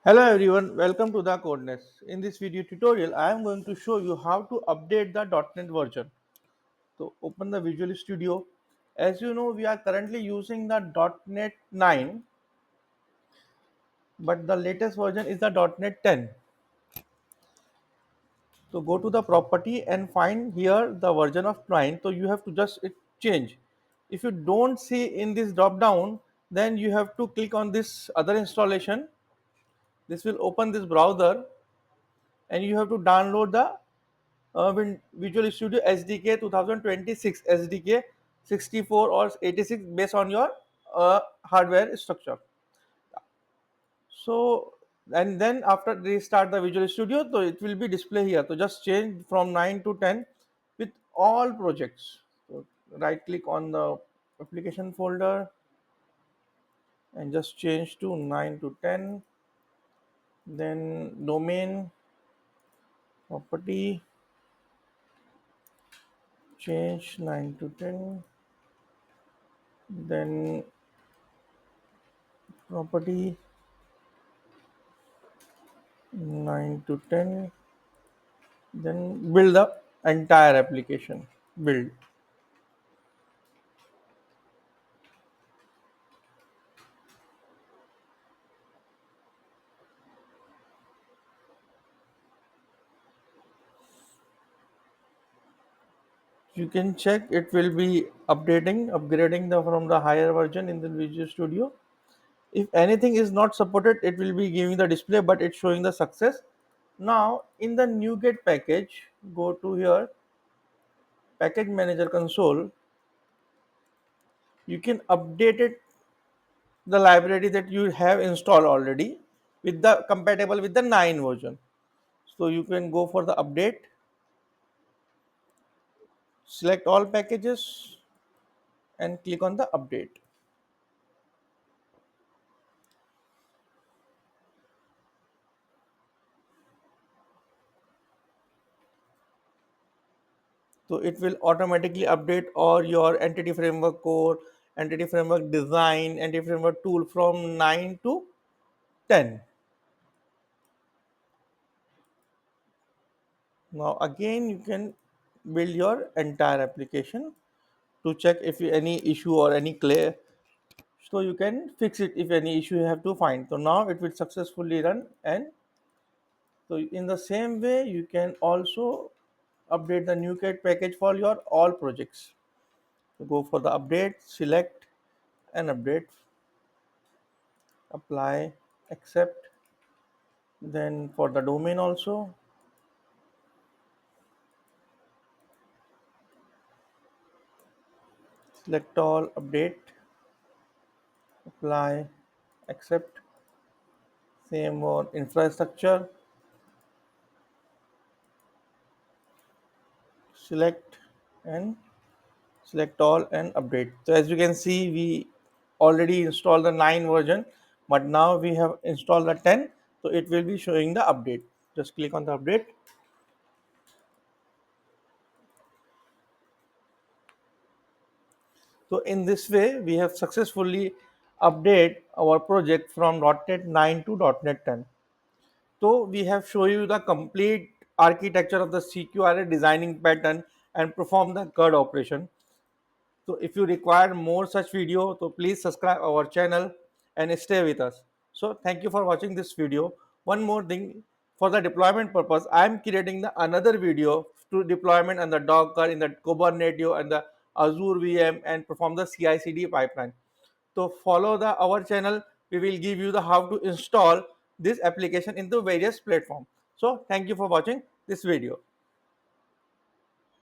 Hello everyone, welcome to the Codeness. In this video tutorial, I am going to show you how to update the .NET version. So open the Visual Studio. As you know, we are currently using the .NET 9, but the latest version is the .NET 10. So go to the property and find here the version of 9. So you have to just change. If you don't see in this drop down, then you have to click on this other installation. This will open this browser and you have to download the Visual Studio SDK 2026 SDK 64 or 86 based on your hardware structure. So and then after restart the Visual Studio, so it will be display here. So just change from 9 to 10 with all projects. So right click on the application folder and just change to 9 to 10. Then domain property change 9 to 10. Then property 9 to 10, then build the entire application. Build. You can check it will be upgrading from the higher version in the Visual Studio. If anything is not supported, it will be giving the display, but it's showing the success. Now in the NuGet package, go to here, package manager console. You can update it the library that you have installed already with the compatible with the 9 version. So you can go for the update, select all packages and click on the update. So it will automatically update all your entity framework core, entity framework design, entity framework tool from 9 to 10. Now again you can build your entire application to check if any issue or any clear, so you can fix it if any issue you have to find. So now it will successfully run, and so in the same way you can also update the NuGet package for your all projects. So go for the update, select and update, apply, accept. Then for the domain also, select all, update, apply, accept. Same for infrastructure, select and select all and update. So as you can see, we already installed the 9 version, but now we have installed the 10, so it will be showing the update. Just click on the update. So in this way, we have successfully update our project from .NET 9 to .NET 10. So we have shown you the complete architecture of the CQRS designing pattern and perform the CURD operation. So if you require more such video, so please subscribe our channel and stay with us. So thank you for watching this video. One more thing, for the deployment purpose, I am creating the another video to deployment and the Docker in the Kubernetes and the Azure VM and perform the CI/CD pipeline. So follow the our channel. We will give you the how to install this application into various platforms. So thank you for watching this video.